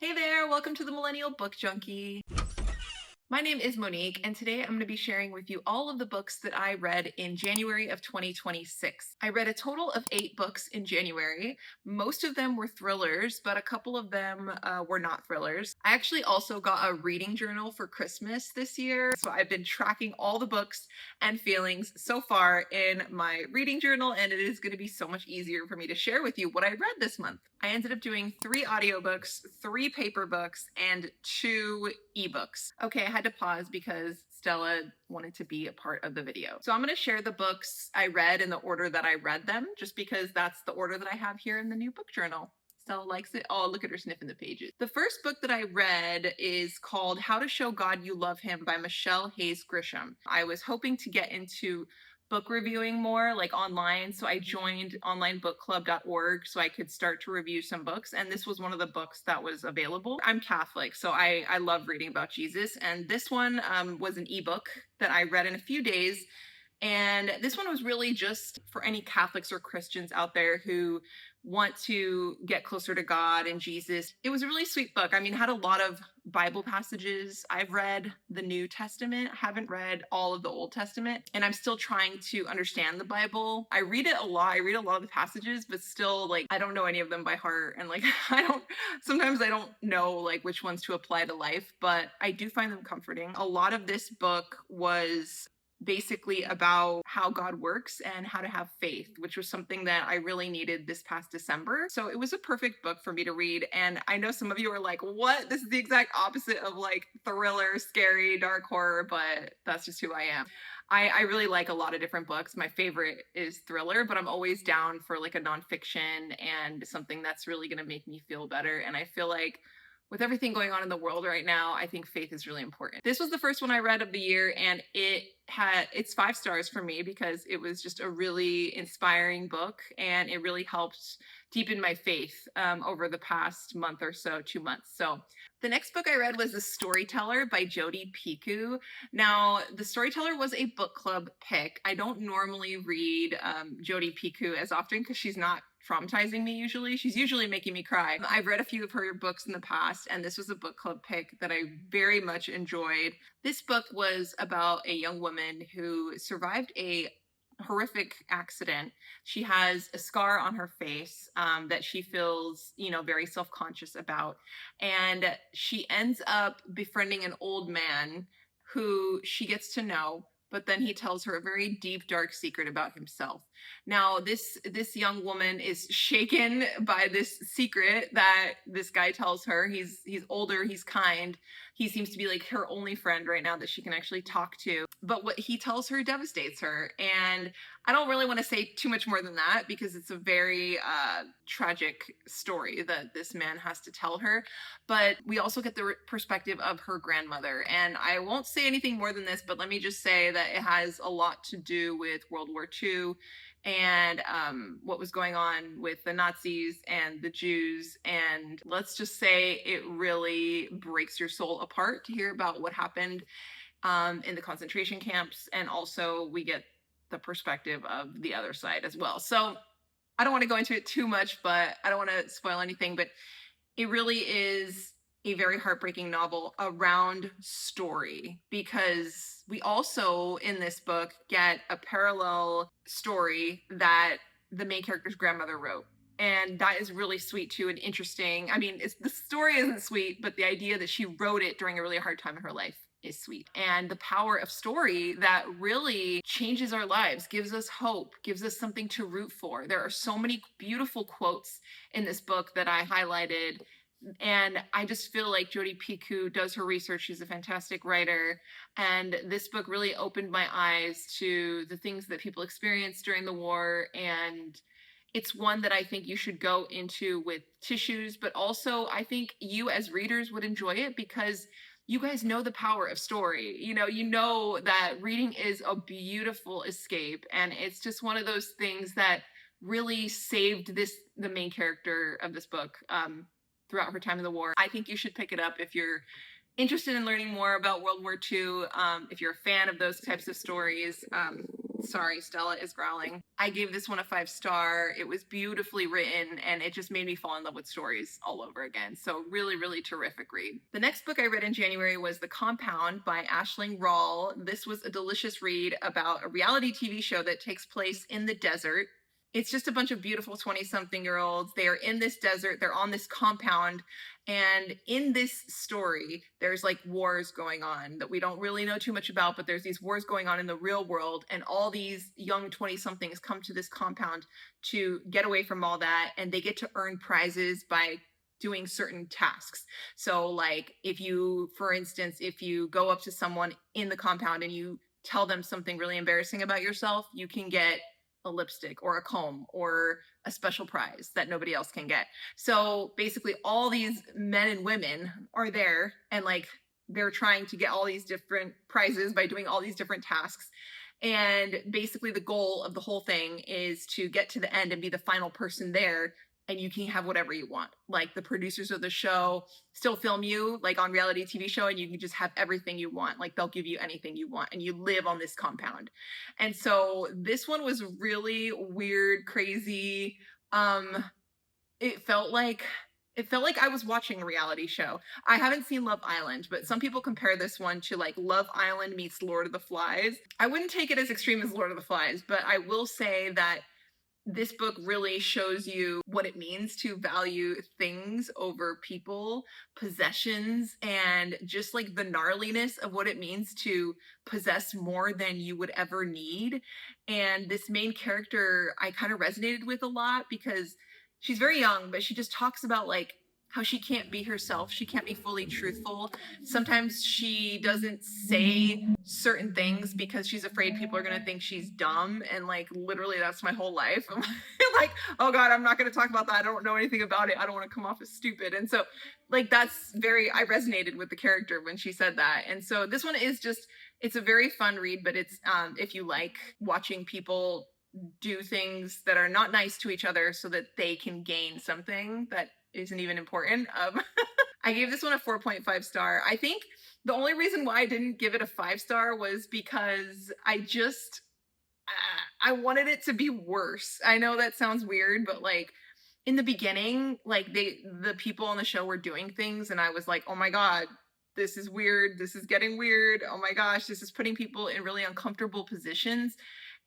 Hey there, welcome to the Millennial Book Junkie. My name is Monique, and today I'm going to be sharing with you all of the books that I read in January of 2026. I read a total of 8 books in January. Most of them were thrillers, but a couple of them were not thrillers. I actually also got a reading journal for Christmas this year, so I've been tracking all the books and feelings so far in my reading journal, and it is going to be so much easier for me to share with you what I read this month. I ended up doing 3 audiobooks, 3 paper books, and 2 ebooks. Okay, I had to pause because Stella wanted to be a part of the video. So I'm going to share the books I read in the order that I read them, just because that's the order that I have here in the new book journal. Stella likes it. Oh, look at her sniffing the pages. The first book that I read is called How to Show God You Love Him by Michelle Hayes Grisham. I was hoping to get into book reviewing more like online, so I joined onlinebookclub.org so I could start to review some books, and this was one of the books that was available. I'm Catholic, so I love reading about Jesus, and this one was an ebook that I read in a few days. And this one was really just for any Catholics or Christians out there who want to get closer to God and Jesus. It was a really sweet book. I mean, it had a lot of Bible passages. I've read the New Testament, haven't read all of the Old Testament, and I'm still trying to understand the Bible. I read it a lot. I read a lot of the passages, but still, like, I don't know any of them by heart. And like, sometimes I don't know like which ones to apply to life, but I do find them comforting. A lot of this book was basically about how God works and how to have faith, which was something that I really needed this past December. So it was a perfect book for me to read. And I know some of you are like, what? This is the exact opposite of like thriller, scary, dark horror, but that's just who I am. I really like a lot of different books. My favorite is thriller, but I'm always down for like a nonfiction and something that's really going to make me feel better. And I feel like with everything going on in the world right now, I think faith is really important. This was the first one I read of the year, and it's 5 stars for me because it was just a really inspiring book, and it really helped deepen my faith over the past month or so, 2 months. So the next book I read was The Storyteller by Jodi Picoult. Now, The Storyteller was a book club pick. I don't normally read Jodi Picoult as often because she's not traumatizing me usually. She's usually making me cry. I've read a few of her books in the past, and this was a book club pick that I very much enjoyed. This book was about a young woman who survived a horrific accident. She has a scar on her face that she feels, very self-conscious about. And she ends up befriending an old man who she gets to know, but then he tells her a very deep, dark secret about himself. Now, this young woman is shaken by this secret that this guy tells her. He's older, he's kind. He seems to be like her only friend right now that she can actually talk to. But what he tells her devastates her. And I don't really want to say too much more than that because it's a very tragic story that this man has to tell her. But we also get the perspective of her grandmother. And I won't say anything more than this, but let me just say that it has a lot to do with World War II and what was going on with the Nazis and the Jews. And let's just say it really breaks your soul apart to hear about what happened in the concentration camps. And also we get the perspective of the other side as well. So I don't want to go into it too much, but I don't want to spoil anything, but it really is a very heartbreaking novel around story, because we also in this book get a parallel story that the main character's grandmother wrote. And that is really sweet too and interesting. I mean, the story isn't sweet, but the idea that she wrote it during a really hard time in her life is sweet. And the power of story that really changes our lives, gives us hope, gives us something to root for. There are so many beautiful quotes in this book that I highlighted. And I just feel like Jodi Picoult does her research. She's a fantastic writer. And this book really opened my eyes to the things that people experienced during the war. And it's one that I think you should go into with tissues, but also I think you as readers would enjoy it because you guys know the power of story. You know that reading is a beautiful escape. And it's just one of those things that really saved the main character of this book throughout her time in the war. I think you should pick it up if you're interested in learning more about World War II, if you're a fan of those types of stories. Sorry, Stella is growling. I gave this one a 5-star. It was beautifully written and it just made me fall in love with stories all over again. So really, really terrific read. The next book I read in January was The Compound by Aisling Rawl. This was a delicious read about a reality TV show that takes place in the desert. It's just a bunch of beautiful 20-something-year-olds. They are in this desert. They're on this compound. And in this story, there's like wars going on that we don't really know too much about, but there's these wars going on in the real world. And all these young 20-somethings come to this compound to get away from all that. And they get to earn prizes by doing certain tasks. So like if you, for instance, if you go up to someone in the compound and you tell them something really embarrassing about yourself, you can get a lipstick or a comb or a special prize that nobody else can get. So basically all these men and women are there and like they're trying to get all these different prizes by doing all these different tasks. And basically the goal of the whole thing is to get to the end and be the final person there, and you can have whatever you want. Like the producers of the show still film you like on reality TV show, and you can just have everything you want. Like they'll give you anything you want and you live on this compound. And so this one was really weird, crazy. It felt like I was watching a reality show. I haven't seen Love Island, but some people compare this one to like Love Island meets Lord of the Flies. I wouldn't take it as extreme as Lord of the Flies, but I will say that this book really shows you what it means to value things over people, possessions, and just like the gnarliness of what it means to possess more than you would ever need. And this main character I kind of resonated with a lot because she's very young, but she just talks about like how she can't be herself. She can't be fully truthful. Sometimes she doesn't say certain things because she's afraid people are going to think she's dumb. And like, literally that's my whole life. I'm like, oh God, I'm not going to talk about that. I don't know anything about it. I don't want to come off as stupid. And so like, I resonated with the character when she said that. And so this one is just, it's a very fun read, but it's, if you like watching people do things that are not nice to each other so that they can gain something that isn't even important. I gave this one a 4.5 star. I think the only reason why I didn't give it a 5-star was because I wanted it to be worse. I know that sounds weird, but like in the beginning, like the people on the show were doing things and I was like, oh my God, this is weird. This is getting weird. Oh my gosh, this is putting people in really uncomfortable positions.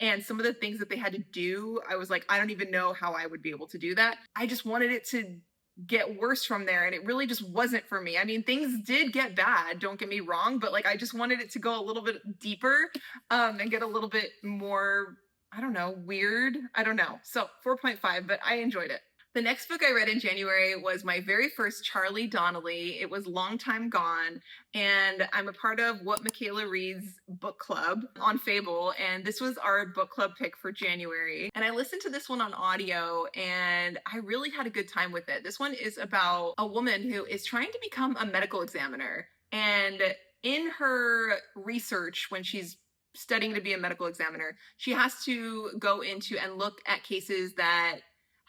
And some of the things that they had to do, I was like, I don't even know how I would be able to do that. I just wanted it to get worse from there, and it really just wasn't for me. I mean, things did get bad, don't get me wrong, but like I just wanted it to go a little bit deeper and get a little bit more, I don't know, weird. I don't know. So 4.5, but I enjoyed it. The next book I read in January was my very first Charlie Donlea. It was Long Time Gone, and I'm a part of What Michaela Reads book club on Fable, and this was our book club pick for January. And I listened to this one on audio, and I really had a good time with it. This one is about a woman who is trying to become a medical examiner, and in her research when she's studying to be a medical examiner, she has to go into and look at cases that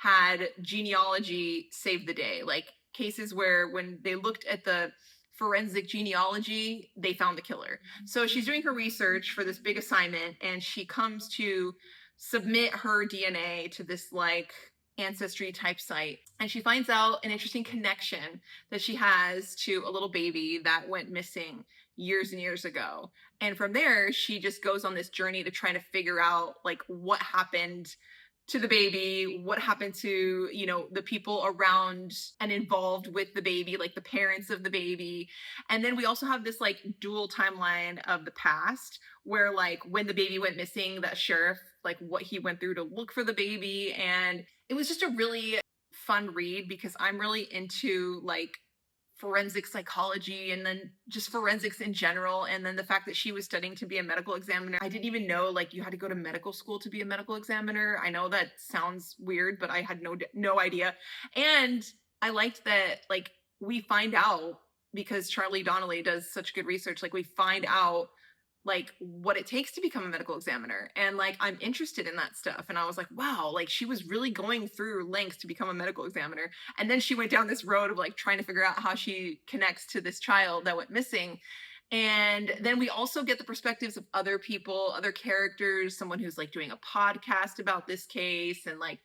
had genealogy save the day, like cases where when they looked at the forensic genealogy, they found the killer. So she's doing her research for this big assignment, and she comes to submit her DNA to this like ancestry type site. And she finds out an interesting connection that she has to a little baby that went missing years and years ago. And from there, she just goes on this journey to try to figure out like what happened to the baby, what happened to, you know, the people around and involved with the baby, like the parents of the baby. And then we also have this like dual timeline of the past where like when the baby went missing, that sheriff, like what he went through to look for the baby. And it was just a really fun read because I'm really into like forensic psychology and then just forensics in general. And then the fact that she was studying to be a medical examiner. I didn't even know like you had to go to medical school to be a medical examiner. I know that sounds weird, but I had no idea. And I liked that like we find out, because Charlie Donlea does such good research, like we find out like what it takes to become a medical examiner. And like, I'm interested in that stuff. And I was like, wow, like she was really going through lengths to become a medical examiner. And then she went down this road of like trying to figure out how she connects to this child that went missing. And then we also get the perspectives of other people, other characters, someone who's like doing a podcast about this case. And like,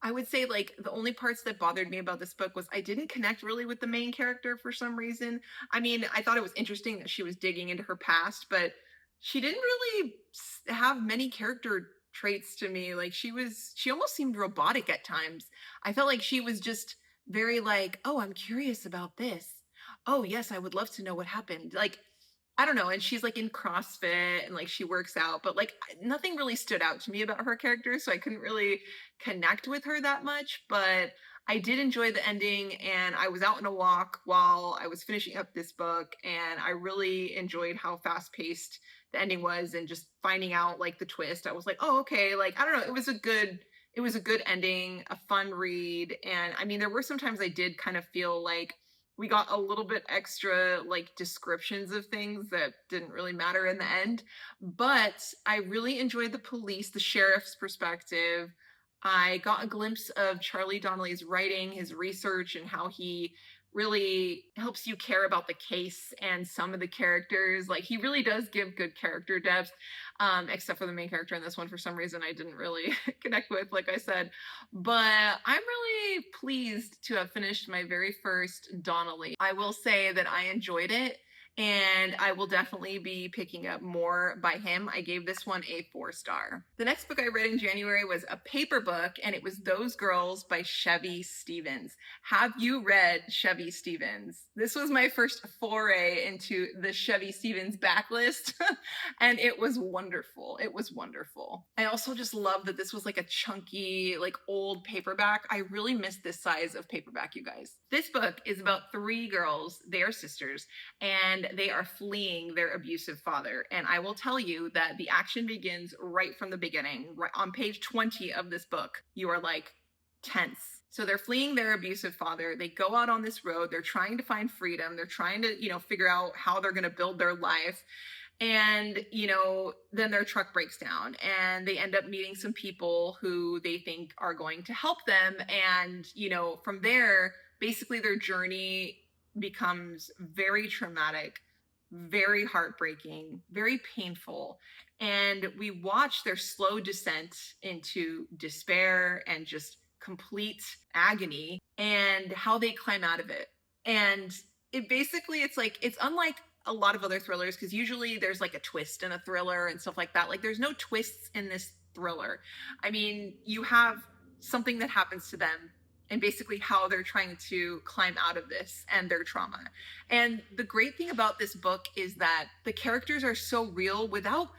I would say like the only parts that bothered me about this book was I didn't connect really with the main character for some reason. I mean, I thought it was interesting that she was digging into her past, but she didn't really have many character traits to me. Like she almost seemed robotic at times. I felt like she was just very like, oh, I'm curious about this. Oh, yes, I would love to know what happened. Like, I don't know. And she's like in CrossFit and like she works out, but like nothing really stood out to me about her character. So I couldn't really connect with her that much. But I did enjoy the ending, and I was out on a walk while I was finishing up this book, and I really enjoyed how fast paced the ending was and just finding out like the twist. I was like, oh, okay. Like, I don't know. It was a good ending, a fun read. And I mean, there were some times I did kind of feel like we got a little bit extra like descriptions of things that didn't really matter in the end. But I really enjoyed the sheriff's perspective. I got a glimpse of Charlie Donlea's writing, his research, and how he really helps you care about the case and some of the characters. Like he really does give good character depth, except for the main character in this one. For some reason, I didn't really connect with, like I said. But I'm really pleased to have finished my very first Donlea. I will say that I enjoyed it, and I will definitely be picking up more by him. I gave this one a 4-star. The next book I read in January was a paper book, and it was Those Girls by Chevy Stevens. Have you read Chevy Stevens? This was my first foray into the Chevy Stevens backlist, and it was wonderful. It was wonderful. I also just love that this was like a chunky, like old paperback. I really miss this size of paperback, you guys. This book is about 3 girls. They are sisters, and they are fleeing their abusive father. And I will tell you that the action begins right from the beginning. Right on page 20 of this book, you are like tense. So they're fleeing their abusive father. They go out on this road. They're trying to find freedom. They're trying to, figure out how they're going to build their life. And, then their truck breaks down, and they end up meeting some people who they think are going to help them. And, from there, basically their journey becomes very traumatic, very heartbreaking, very painful. And we watch their slow descent into despair and just complete agony, and how they climb out of it. And it's unlike a lot of other thrillers, because usually there's like a twist in a thriller and stuff like that. Like there's no twists in this thriller. I mean, you have something that happens to them, and basically how they're trying to climb out of this and their trauma. And the great thing about this book is that the characters are so real without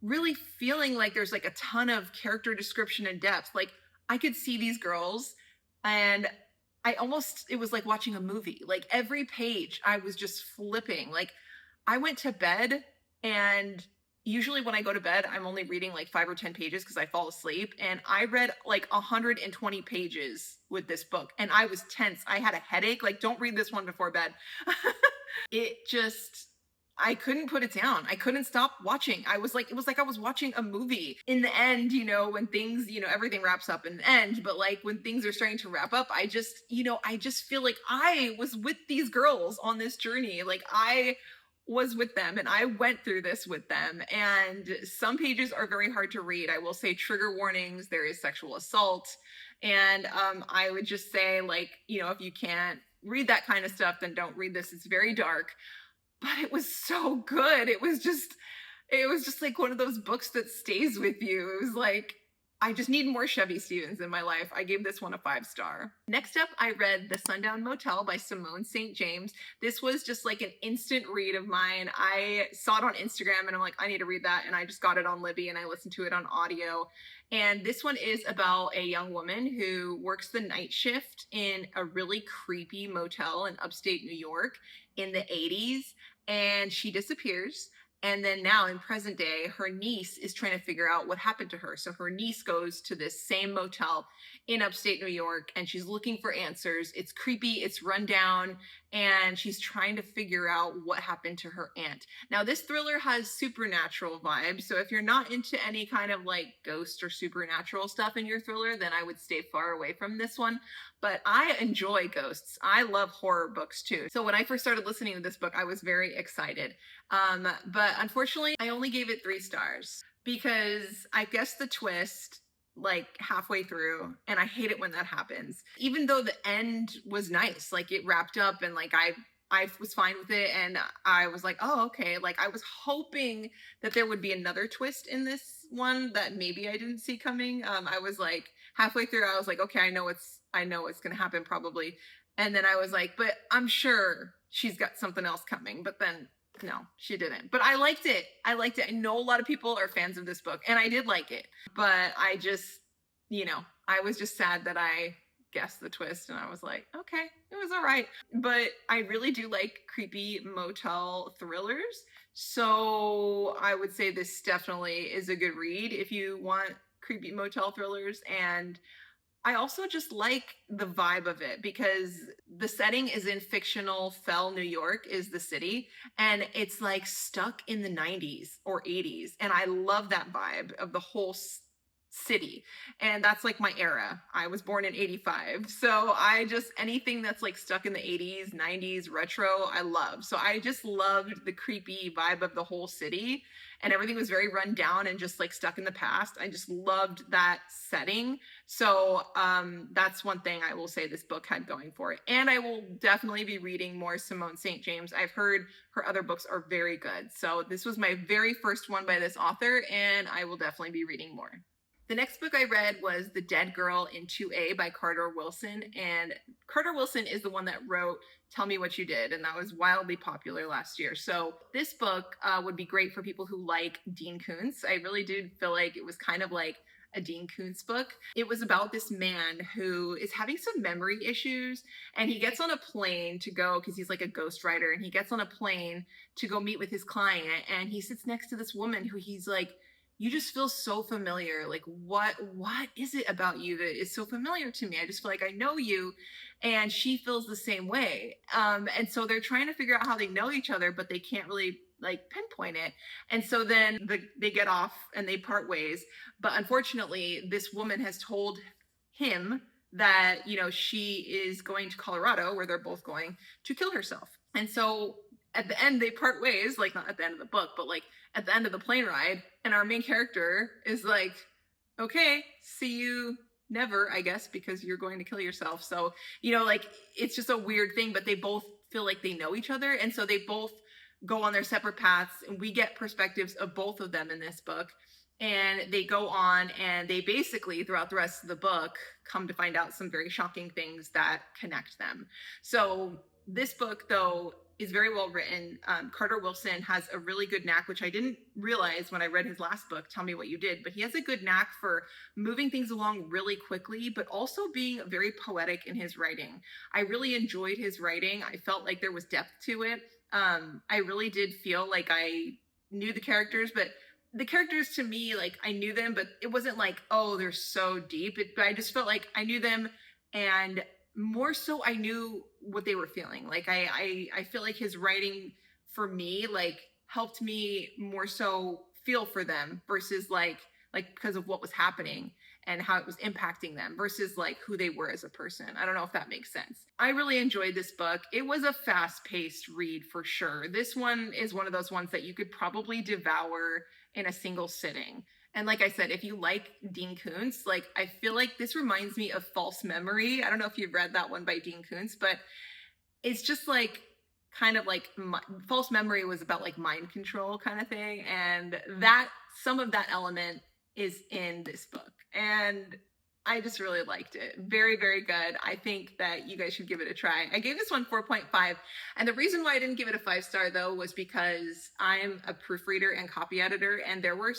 really feeling like there's like a ton of character description and depth. Like I could see these girls, and it was like watching a movie. Like every page I was just flipping. Like I went to bed, and usually when I go to bed, I'm only reading like 5 or 10 pages because I fall asleep. And I read like 120 pages with this book, and I was tense. I had a headache. Like, don't read this one before bed. I couldn't put it down. I couldn't stop watching. It was like I was watching a movie. In the end, when things, everything wraps up in the end, but like when things are starting to wrap up, I just feel like I was with these girls on this journey. Like I was with them, and I went through this with them. And some pages are very hard to read. I will say trigger warnings. There is sexual assault. And I would just say, like, if you can't read that kind of stuff, then don't read this. It's very dark. But it was so good. It was just like one of those books that stays with you. It was like, I just need more Chevy Stevens in my life. I gave this one a 5-star. Next up, I read The Sun Down Motel by Simone St. James. This was just like an instant read of mine. I saw it on Instagram, and I'm like, I need to read that. And I just got it on Libby, and I listened to it on audio. And this one is about a young woman who works the night shift in a really creepy motel in upstate New York in the 80s. And she disappears. And then now in present day, her niece is trying to figure out what happened to her. So her niece goes to this same motel in upstate New York, and she's looking for answers. It's creepy, it's run down, and she's trying to figure out what happened to her aunt. Now, this thriller has supernatural vibes, so if you're not into any kind of like ghost or supernatural stuff in your thriller, then I would stay far away from this one. But I enjoy ghosts. I love horror books too. So when I first started listening to this book, I was very excited. But unfortunately, I only gave it 3 stars because I guess the twist like halfway through, and I hate it when that happens. Even though the end was nice, like it wrapped up and like I was fine with it, and I was like, oh, okay. Like I was hoping that there would be another twist in this one that maybe I didn't see coming. I was like halfway through, I was like, okay, I know what's gonna happen probably. And then I was like, but I'm sure she's got something else coming. But then no, she didn't. But I liked it. I know a lot of people are fans of this book, and I did like it. But I just, I was just sad that I guessed the twist, and I was like, okay, it was all right. But I really do like creepy motel thrillers. So I would say this definitely is a good read if you want creepy motel thrillers. And I also just like the vibe of it because the setting is in fictional Fell, New York is the city, and it's like stuck in the 90s or 80s. And I love that vibe of the whole city. And that's like my era. I was born in 85. So anything that's like stuck in the 80s, 90s, retro, I love. So I just loved the creepy vibe of the whole city, and everything was very run down and just like stuck in the past. I just loved that setting. So that's one thing I will say this book had going for it. And I will definitely be reading more Simone St. James. I've heard her other books are very good. So this was my very first one by this author, and I will definitely be reading more. The next book I read was The Dead Girl in 2A by Carter Wilson. And Carter Wilson is the one that wrote Tell Me What You Did, and that was wildly popular last year. So this book would be great for people who like Dean Koontz. I really did feel like it was kind of like a Dean Koontz book. It was about this man who is having some memory issues, and he gets on a plane to go, because he's like a ghostwriter, and he gets on a plane to go meet with his client, and he sits next to this woman who he's like, you just feel so familiar. Like, what is it about you that is so familiar to me? I just feel like I know you. And she feels the same way. And so they're trying to figure out how they know each other, but they can't really like pinpoint it. And so then they get off and they part ways. But unfortunately, this woman has told him that, she is going to Colorado, where they're both going, to kill herself. And so at the end, they part ways, like not at the end of the book, but like at the end of the plane ride. And our main character is like, okay, see you never, I guess, because you're going to kill yourself. So, like it's just a weird thing, but they both feel like they know each other. And so they both go on their separate paths, and we get perspectives of both of them in this book. And they go on, and they basically, throughout the rest of the book, come to find out some very shocking things that connect them. So this book, though, is very well written. Carter Wilson has a really good knack, which I didn't realize when I read his last book, Tell Me What You Did, but he has a good knack for moving things along really quickly, but also being very poetic in his writing. I really enjoyed his writing. I felt like there was depth to it. I really did feel like I knew the characters, but the characters to me, like I knew them, but it wasn't like, oh, they're so deep. But I just felt like I knew them, and more so I knew what they were feeling. Like I feel like his writing for me like helped me more so feel for them versus like because of what was happening and how it was impacting them versus like who they were as a person. I don't know if that makes sense. I really enjoyed this book. It was a fast-paced read for sure. This one is one of those ones that you could probably devour in a single sitting. And like I said, if you like Dean Koontz, like I feel like this reminds me of False Memory. I don't know if you've read that one by Dean Koontz, but it's just like kind of like False Memory was about like mind control kind of thing. And that some of that element is in this book. And I just really liked it. Very, very good. I think that you guys should give it a try. I gave this one 4.5. And the reason why I didn't give it a 5-star though was because I'm a proofreader and copy editor, and there were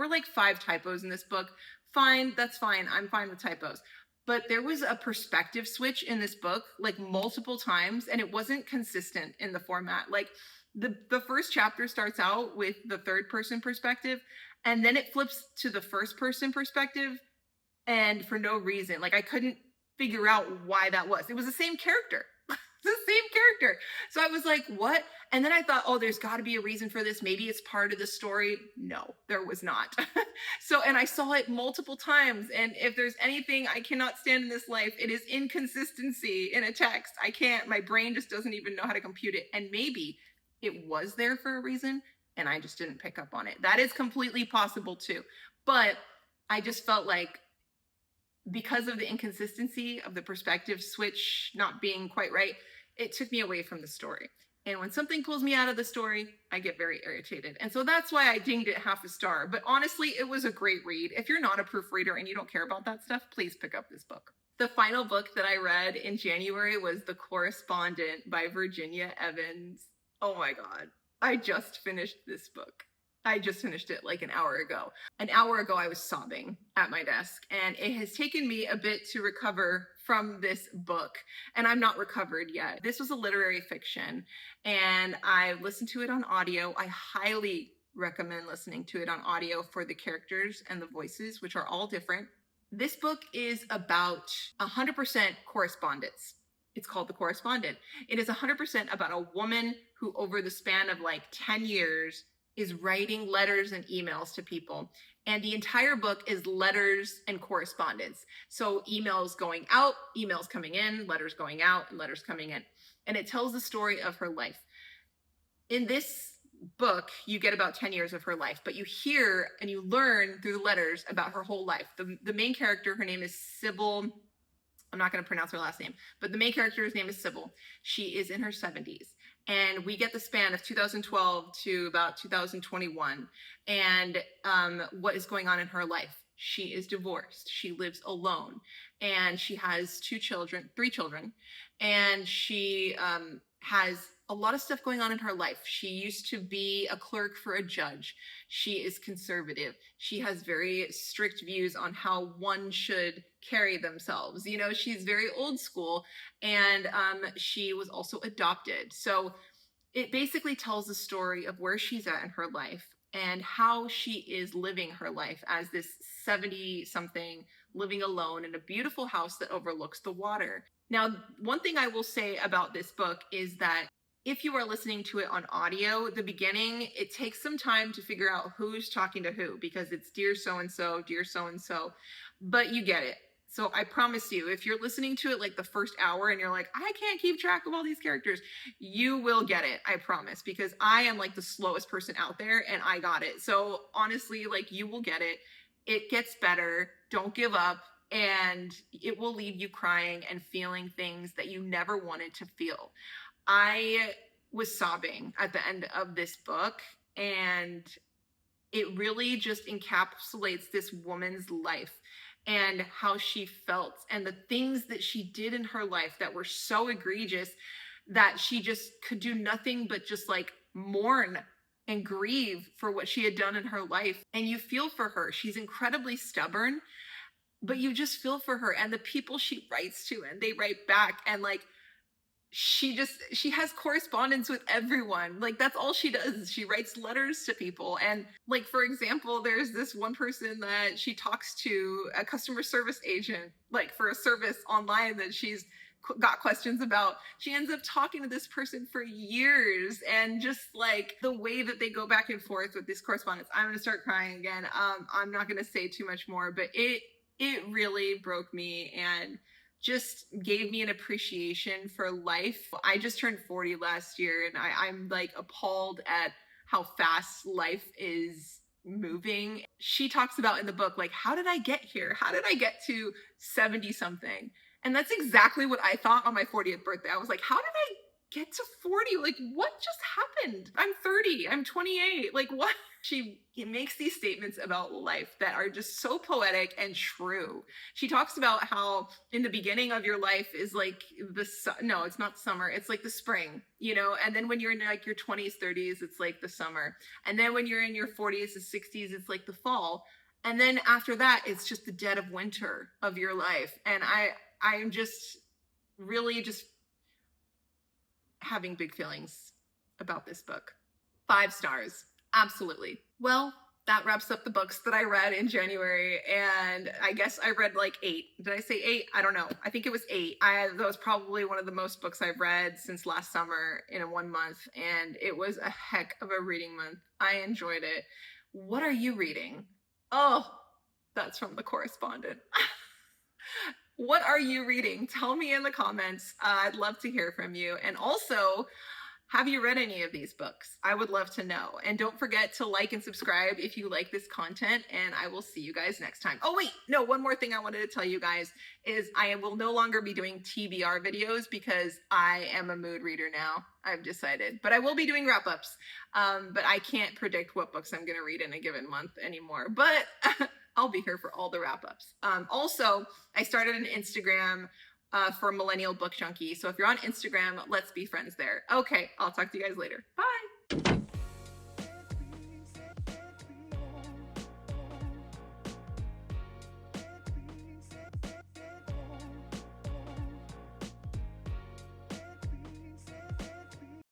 like 5 typos in this book. Fine, that's fine. I'm fine with typos. But there was a perspective switch in this book like multiple times, and it wasn't consistent in the format. Like the first chapter starts out with the third person perspective, and then it flips to the first person perspective. And for no reason, like I couldn't figure out why that was. It was the same character. the same character. So I was like, what? And then I thought, oh, there's got to be a reason for this. Maybe it's part of the story. No, there was not. So, and I saw it multiple times. And if there's anything I cannot stand in this life, it is inconsistency in a text. I can't, my brain just doesn't even know how to compute it. And maybe it was there for a reason and I just didn't pick up on it. That is completely possible too. But I just felt like, because of the inconsistency of the perspective switch not being quite right, it took me away from the story. And when something pulls me out of the story, I get very irritated. And so that's why I dinged it half a star. But honestly, it was a great read. If you're not a proofreader and you don't care about that stuff, please pick up this book. The final book that I read in January was The Correspondent by Virginia Evans. Oh my God. I just finished this book. I just finished it like an hour ago. An hour ago, I was sobbing at my desk, and it has taken me a bit to recover from this book, and I'm not recovered yet. This was a literary fiction, and I listened to it on audio. I highly recommend listening to it on audio for the characters and the voices, which are all different. This book is about 100% correspondence. It's called The Correspondent. It is 100% about a woman who, over the span of like 10 years, is writing letters and emails to people. And the entire book is letters and correspondence. So emails going out, emails coming in, letters going out, and letters coming in. And it tells the story of her life. In this book, you get about 10 years of her life, but you hear and you learn through the letters about her whole life. The main character, her name is Sybil. I'm not going to pronounce her last name, but the main character's name is Sybil. She is in her 70s. And we get the span of 2012 to about 2021 and what is going on in her life. She is divorced. She lives alone and she has three children, and she has a lot of stuff going on in her life. She used to be a clerk for a judge. She is conservative. She has very strict views on how one should carry themselves. You know, she's very old school, and she was also adopted. So it basically tells the story of where she's at in her life and how she is living her life as this 70-something living alone in a beautiful house that overlooks the water. Now, one thing I will say about this book is that if you are listening to it on audio, the beginning, it takes some time to figure out who's talking to who, because it's dear so-and-so, dear so-and-so, but you get it. So I promise you, if you're listening to it like the first hour and you're like, I can't keep track of all these characters, you will get it, I promise, because I am like the slowest person out there and I got it. So honestly, like, you will get it. It gets better. Don't give up. And it will leave you crying and feeling things that you never wanted to feel. I was sobbing at the end of this book, and it really just encapsulates this woman's life and how she felt and the things that she did in her life that were so egregious that she just could do nothing but just like mourn and grieve for what she had done in her life. And you feel for her. She's incredibly stubborn, but you just feel for her and the people she writes to, and they write back, and like, she has correspondence with everyone. Like, that's all she does. She writes letters to people. And like, for example, there's this one person that she talks to, a customer service agent, like for a service online that she's got questions about. She ends up talking to this person for years, and just like the way that they go back and forth with this correspondence. I'm going to start crying again. I'm not going to say too much more, but it really broke me and just gave me an appreciation for life. I just turned 40 last year, and I'm like appalled at how fast life is moving. She talks about in the book, like, how did I get here? How did I get to 70 something? And that's exactly what I thought on my 40th birthday. I was like, how did I get to 40? Like, what just happened? I'm 30, I'm 28, like what? She makes these statements about life that are just so poetic and true. She talks about how in the beginning of your life is like no, it's not summer. It's like the spring, you know? And then when you're in like your 20s, 30s, it's like the summer. And then when you're in your 40s to 60s, it's like the fall. And then after that, it's just the dead of winter of your life. And I'm just really just having big feelings about this book. 5 stars. Absolutely. Well, that wraps up the books that I read in January. And I guess I read like 8. Did I say 8? I don't know. I think it was 8. That was probably one of the most books I've read since last summer in a 1 month. And it was a heck of a reading month. I enjoyed it. What are you reading? Oh, that's from the Correspondent. What are you reading? Tell me in the comments. I'd love to hear from you. And also, have you read any of these books? I would love to know. And don't forget to like and subscribe if you like this content, and I will see you guys next time. Oh wait, no, one more thing I wanted to tell you guys is I will no longer be doing TBR videos because I am a mood reader now. I've decided, but I will be doing wrap-ups. But I can't predict what books I'm gonna read in a given month anymore, but I'll be here for all the wrap-ups. Also, I started an Instagram for Millennial Book Junkie. So if you're on Instagram, let's be friends there. Okay, I'll talk to you guys later. Bye.